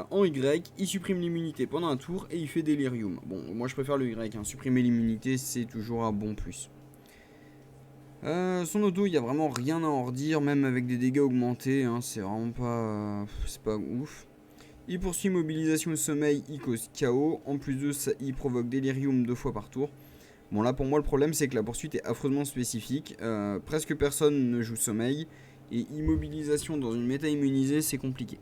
Speaker 1: En Y, il supprime l'immunité pendant un tour et il fait Delirium. Bon, moi je préfère le Y, hein. Supprimer l'immunité c'est toujours un bon plus. Son auto, il n'y a vraiment rien à en redire, même avec des dégâts augmentés, hein, c'est vraiment pas... c'est pas ouf. Il poursuit mobilisation et sommeil, il cause KO. En plus de ça, il provoque Delirium 2 fois par tour. Bon là pour moi le problème c'est que la poursuite est affreusement spécifique. Presque personne ne joue sommeil. Et immobilisation dans une méta immunisée c'est compliqué.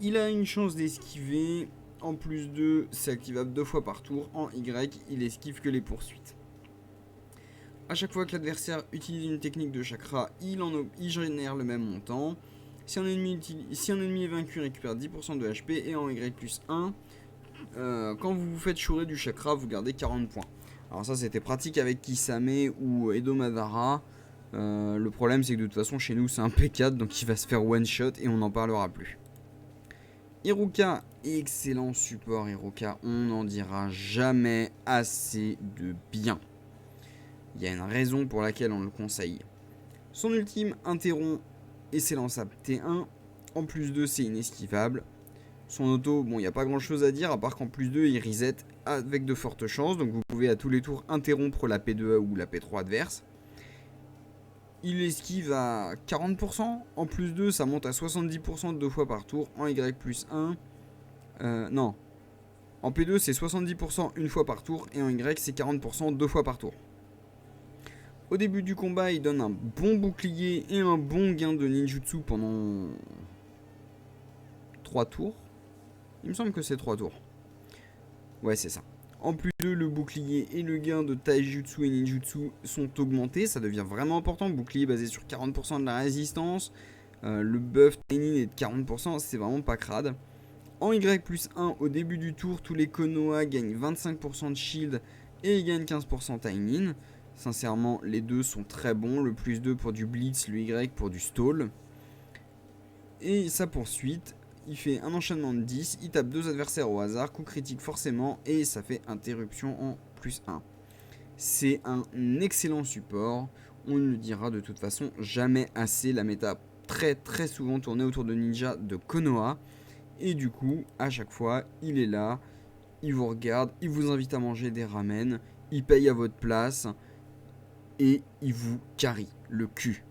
Speaker 1: Il a une chance d'esquiver. En plus de, c'est activable 2 fois par tour. En Y, il esquive que les poursuites. A chaque fois que l'adversaire utilise une technique de chakra, il génère le même montant. Si un ennemi est vaincu, il récupère 10% de HP et en Y plus 1. Quand vous vous faites chourer du chakra, vous gardez 40 points. Alors ça c'était pratique avec Kisame ou Edo Madara. Le problème c'est que de toute façon chez nous c'est un P4 donc il va se faire one shot et on n'en parlera plus. Iruka, excellent support Iruka, on n'en dira jamais assez de bien. Il y a une raison pour laquelle on le conseille. Son ultime interrompt et s'élançable T1. En plus 2 c'est inesquivable. Son auto, bon il n'y a pas grand chose à dire à part qu'en plus 2 il reset avec de fortes chances. Donc vous pouvez à tous les tours interrompre la P2A ou la P3 adverse. Il esquive à 40%. En plus 2 ça monte à 70% 2 fois par tour. En Y plus 1. Non. En P2 c'est 70% une fois par tour. Et en Y c'est 40% 2 fois par tour. Au début du combat, il donne un bon bouclier et un bon gain de ninjutsu pendant 3 tours. Il me semble que c'est 3 tours. Ouais, c'est ça. En plus de le bouclier et le gain de taijutsu et ninjutsu sont augmentés. Ça devient vraiment important. Bouclier basé sur 40% de la résistance. Le buff Tainin est de 40%. C'est vraiment pas crade. En Y plus 1, au début du tour, tous les Konoha gagnent 25% de shield et ils gagnent 15% Tainin. Sincèrement, les deux sont très bons. Le plus 2 pour du blitz, le Y pour du stall. Et sa poursuite, il fait un enchaînement de 10. Il tape 2 adversaires au hasard, coup critique forcément. Et ça fait interruption en plus 1. C'est un excellent support. On ne le dira de toute façon jamais assez. La méta très souvent tournée autour de ninja de Konoha. Et du coup, à chaque fois, il est là. Il vous regarde, il vous invite à manger des ramen. Il paye à votre place. Et il vous carry le cul.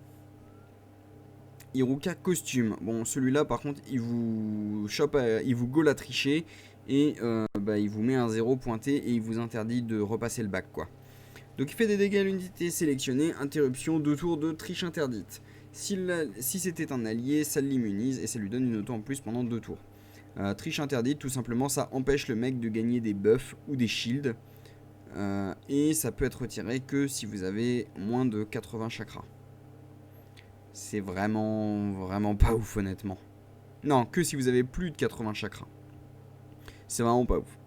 Speaker 1: Iruka costume. Bon, celui-là, par contre, il vous chope, il vous goal à tricher. Et il vous met un 0 pointé et il vous interdit de repasser le bac, quoi. Donc il fait des dégâts à l'unité sélectionnée. Interruption, 2 tours de triche interdite. Si c'était un allié, ça l'immunise et ça lui donne une auto en plus pendant 2 tours. Triche interdite, tout simplement, ça empêche le mec de gagner des buffs ou des shields. Et ça peut être retiré que si vous avez moins de 80 chakras. C'est vraiment pas ouf honnêtement. Non, que si vous avez plus de 80 chakras. C'est vraiment pas ouf.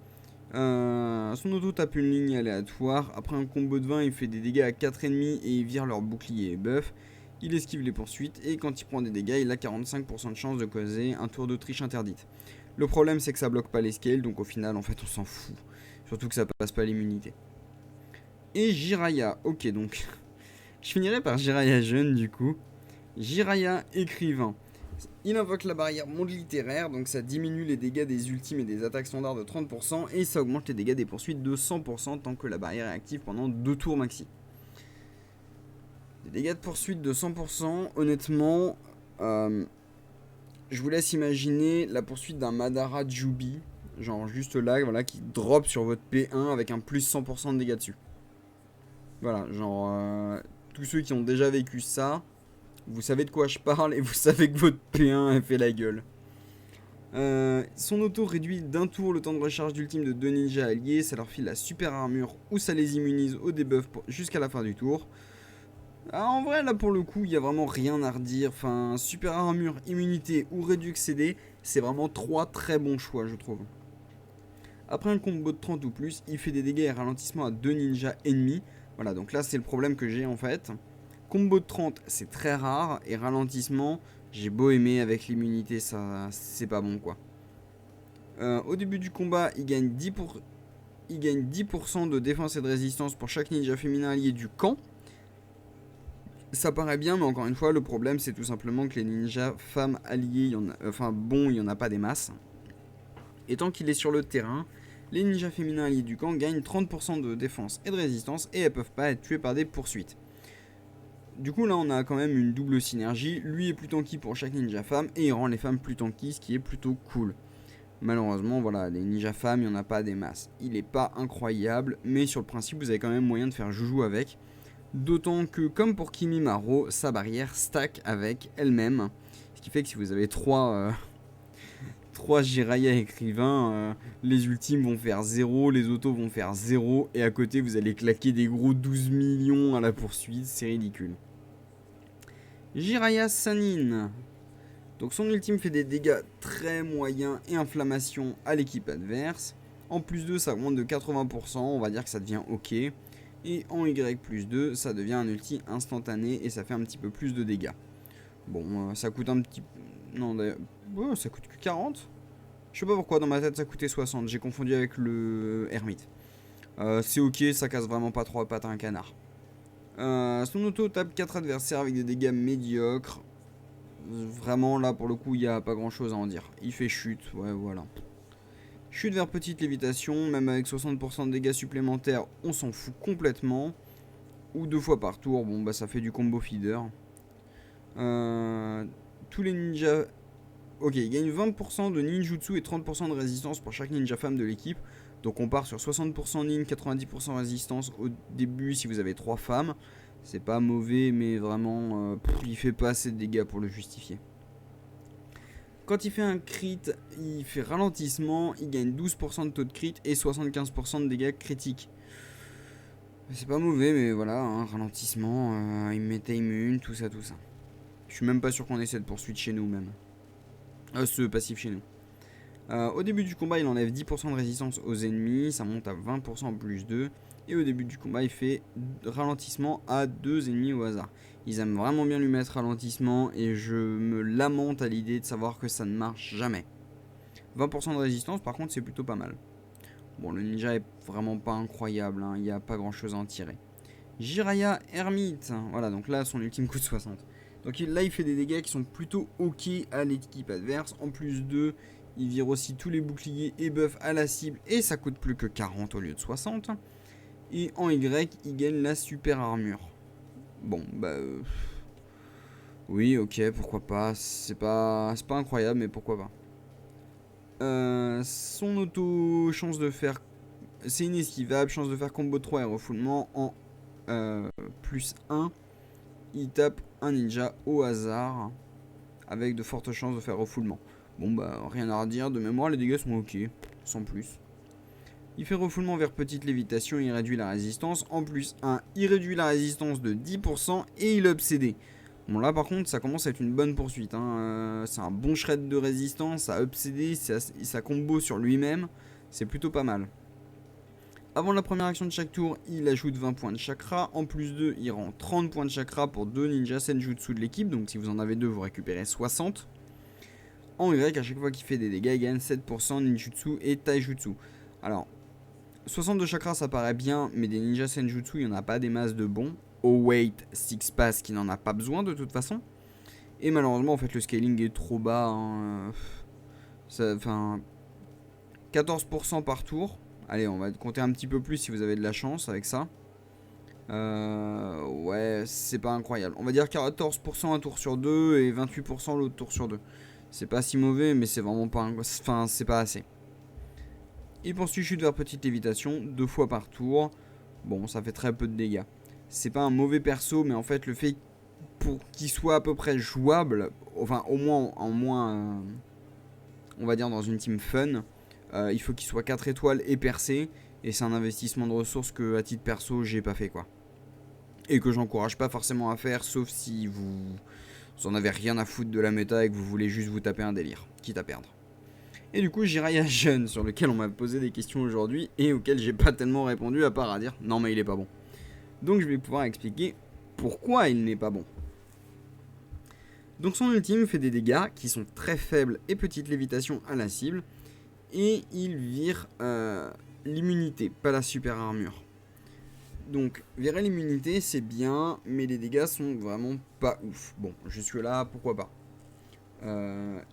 Speaker 1: Son auto tape une ligne aléatoire. Après un combo de 20, il fait des dégâts à 4 ennemis et il vire leur bouclier et buff. Il esquive les poursuites et quand il prend des dégâts, il a 45% de chance de causer un tour de triche interdite. Le problème c'est que ça bloque pas les scales, donc au final en fait on s'en fout. Surtout que ça passe pas l'immunité. Et Jiraiya, ok donc. Je finirai par Jiraiya jeune du coup. Jiraiya écrivain. Il invoque la barrière monde littéraire, donc ça diminue les dégâts des ultimes et des attaques standards de 30% et ça augmente les dégâts des poursuites de 100% tant que la barrière est active pendant 2 tours maxi. Des dégâts de poursuite de 100%, honnêtement, je vous laisse imaginer la poursuite d'un Madara Jubi, genre juste là, voilà, qui drop sur votre P1 avec un plus 100% de dégâts dessus. Voilà, genre, tous ceux qui ont déjà vécu ça, vous savez de quoi je parle et vous savez que votre P1 a fait la gueule. Son auto réduit d'un tour le temps de recharge d'ultime de 2 ninjas alliés, ça leur file la super armure ou ça les immunise au debuff jusqu'à la fin du tour. Ah, en vrai là pour le coup il n'y a vraiment rien à redire, enfin super armure, immunité ou réduit CD, c'est vraiment 3 très bons choix je trouve. Après un combo de 30 ou plus, il fait des dégâts et ralentissement à 2 ninjas ennemis. Voilà, donc là c'est le problème que j'ai en fait. Combo de 30 c'est très rare et ralentissement, j'ai beau aimer avec l'immunité, ça c'est pas bon quoi. Au début du combat, il gagne 10% de défense et de résistance pour chaque ninja féminin allié du camp. Ça paraît bien, mais encore une fois, le problème c'est tout simplement que les ninjas femmes alliés, il y en a pas des masses. Et tant qu'il est sur le terrain, les ninjas féminins alliés du camp gagnent 30% de défense et de résistance et elles peuvent pas être tuées par des poursuites. Du coup là on a quand même une double synergie, lui est plus tanky pour chaque ninja femme et il rend les femmes plus tanky, ce qui est plutôt cool. Malheureusement voilà, les ninja femmes il n'y en a pas des masses. Il est pas incroyable, mais sur le principe vous avez quand même moyen de faire joujou avec. D'autant que comme pour Kimimaro, sa barrière stack avec elle-même. Ce qui fait que si vous avez 3 Jiraiya écrivains, les ultimes vont faire 0, les autos vont faire 0, et à côté vous allez claquer des gros 12 millions à la poursuite, c'est ridicule. Jiraiya Sannin. Donc son ultime fait des dégâts très moyens et inflammation à l'équipe adverse. En plus 2, ça augmente de 80%, on va dire que ça devient ok. Et en Y plus 2, ça devient un ulti instantané et ça fait un petit peu plus de dégâts. Bon, ça coûte un petit... Non, d'ailleurs... Oh, ça coûte que 40. Je sais pas pourquoi, dans ma tête, ça coûtait 60. J'ai confondu avec le Hermite. C'est ok, ça casse vraiment pas 3 pattes à un canard. Son auto tape 4 adversaires avec des dégâts médiocres. Vraiment, là, pour le coup, il n'y a pas grand-chose à en dire. Il fait chute, ouais, voilà. Chute vers petite lévitation, même avec 60% de dégâts supplémentaires, on s'en fout complètement. Ou 2 fois par tour, bon, bah ça fait du combo feeder. Tous les ninjas... Ok, il gagne 20% de ninjutsu et 30% de résistance pour chaque ninja femme de l'équipe. Donc on part sur 60% nin, 90% résistance au début si vous avez 3 femmes. C'est pas mauvais, mais vraiment, il fait pas assez de dégâts pour le justifier. Quand il fait un crit, il fait ralentissement, il gagne 12% de taux de crit et 75% de dégâts critiques. C'est pas mauvais, mais voilà, hein, ralentissement, il mettait immune, tout ça, tout ça. Je suis même pas sûr qu'on ait cette poursuite chez nous même. Ce passif chez nous. Au début du combat, il enlève 10% de résistance aux ennemis, ça monte à 20% plus 2. Et au début du combat, il fait ralentissement à 2 ennemis au hasard. Ils aiment vraiment bien lui mettre ralentissement et je me lamente à l'idée de savoir que ça ne marche jamais. 20% de résistance, par contre, c'est plutôt pas mal. Bon, le ninja est vraiment pas incroyable, hein, il n'y a pas grand chose à en tirer. Jiraiya Hermite, voilà, donc là, son ultime coûte 60. Donc là, il fait des dégâts qui sont plutôt ok à l'équipe adverse. En plus de, il vire aussi tous les boucliers et buffs à la cible et ça coûte plus que 40 au lieu de 60. Et en Y, il gagne la super armure. Bon, bah... oui, ok, pourquoi pas. C'est pas incroyable, mais pourquoi pas. Son auto, chance de faire... C'est inesquivable, chance de faire combo 3 et refoulement en plus 1. Il tape un ninja au hasard avec de fortes chances de faire refoulement. Bon bah rien à redire, de mémoire les dégâts sont ok, sans plus. Il fait refoulement vers petite lévitation et il réduit la résistance. En plus 1, il réduit la résistance de 10% et il est obsédé. Bon là par contre ça commence à être une bonne poursuite, hein. C'est un bon shred de résistance, ça obsédé, ça combo sur lui-même, c'est plutôt pas mal. Avant la première action de chaque tour, il ajoute 20 points de chakra. En plus 2, il rend 30 points de chakra pour 2 ninja senjutsu de l'équipe. Donc si vous en avez 2, vous récupérez 60. En Y, à chaque fois qu'il fait des dégâts, il gagne 7% ninjutsu et taijutsu. Alors, 60 de chakra, ça paraît bien, mais des ninjas senjutsu, il n'y en a pas des masses de bons. Au weight, Six Pass qui n'en a pas besoin de toute façon. Et malheureusement, en fait, le scaling est trop bas. Hein. 14% par tour. Allez, on va compter un petit peu plus si vous avez de la chance avec ça. Ouais, c'est pas incroyable. On va dire 14% un tour sur 2 et 28% l'autre tour sur 2. C'est pas si mauvais, mais c'est vraiment pas... Enfin, c'est pas assez. Il poursuit chute vers petite lévitation, 2 fois par tour. Bon, ça fait très peu de dégâts. C'est pas un mauvais perso, mais en fait, le fait pour qu'il soit à peu près jouable, enfin, au moins, on va dire dans une team fun... il faut qu'il soit 4 étoiles et percé. Et c'est un investissement de ressources que à titre perso j'ai pas fait quoi. Et que j'encourage pas forcément à faire, sauf si vous en avez rien à foutre de la méta et que vous voulez juste vous taper un délire, quitte à perdre. Et du coup Jiraiya Jeune, sur lequel on m'a posé des questions aujourd'hui et auquel j'ai pas tellement répondu à part à dire non mais il est pas bon. Donc je vais pouvoir expliquer pourquoi il n'est pas bon. Donc son ultime fait des dégâts qui sont très faibles et petite lévitation à la cible. Et il vire l'immunité, pas la super armure. Donc, virer l'immunité, c'est bien, mais les dégâts sont vraiment pas ouf. Bon, je suis là, pourquoi pas.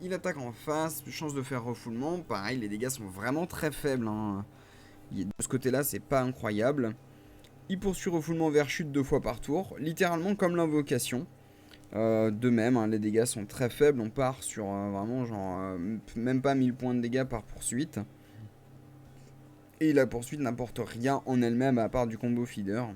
Speaker 1: Il attaque en face, chance de faire refoulement. Pareil, les dégâts sont vraiment très faibles. Hein. De ce côté-là, c'est pas incroyable. Il poursuit refoulement vers chute 2 fois par tour, littéralement comme l'invocation. De même, hein, les dégâts sont très faibles, on part sur vraiment genre même pas 1000 points de dégâts par poursuite. Et la poursuite n'apporte rien en elle-même à part du combo feeder.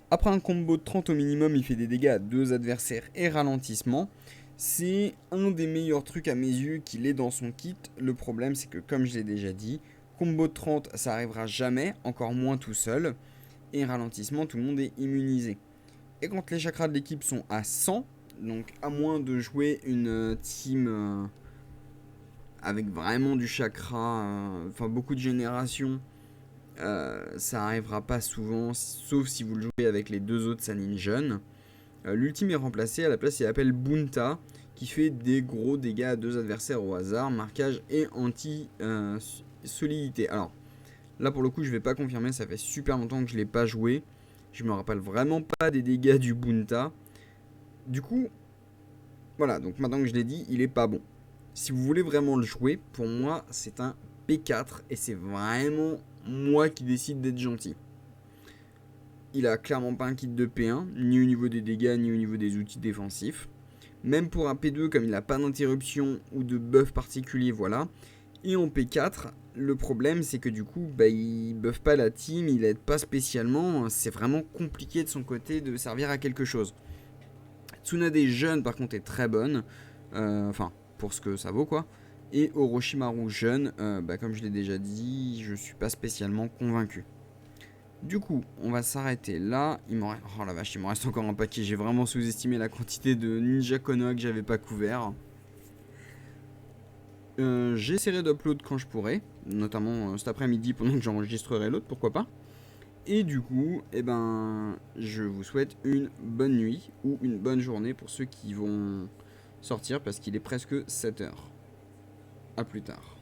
Speaker 1: Après un combo de 30 au minimum, il fait des dégâts à 2 adversaires et ralentissement. C'est un des meilleurs trucs à mes yeux qu'il ait dans son kit. Le problème c'est que comme je l'ai déjà dit, combo de 30 ça arrivera jamais, encore moins tout seul. Et ralentissement, tout le monde est immunisé. Et quand les chakras de l'équipe sont à 100, donc à moins de jouer une team avec vraiment du chakra, enfin beaucoup de générations, ça arrivera pas souvent, sauf si vous le jouez avec les deux autres Sannin jeunes. L'ultime est remplacé, à la place il appelle Bunta, qui fait des gros dégâts à 2 adversaires au hasard, marquage et anti-solidité. Alors, là pour le coup je vais pas confirmer, ça fait super longtemps que je l'ai pas joué. Je me rappelle vraiment pas des dégâts du Bunta. Du coup, voilà, donc maintenant que je l'ai dit, il est pas bon. Si vous voulez vraiment le jouer, pour moi c'est un P4 et c'est vraiment moi qui décide d'être gentil. Il a clairement pas un kit de P1, ni au niveau des dégâts, ni au niveau des outils défensifs. Même pour un P2, comme il n'a pas d'interruption ou de buff particulier, voilà. Et en P4, le problème c'est que du coup, il buff pas la team, il aide pas spécialement. C'est vraiment compliqué de son côté de servir à quelque chose. Tsunade jeune par contre est très bonne. Enfin, pour ce que ça vaut quoi. Et Orochimaru jeune, comme je l'ai déjà dit, je suis pas spécialement convaincu. Du coup, on va s'arrêter là. Oh la vache, il me reste encore un paquet. J'ai vraiment sous-estimé la quantité de Ninja Konoha que j'avais pas couvert. J'essaierai d'upload quand je pourrai, notamment cet après-midi pendant que j'enregistrerai l'autre, pourquoi pas. Et du coup, je vous souhaite une bonne nuit ou une bonne journée pour ceux qui vont sortir parce qu'il est presque 7h. A plus tard.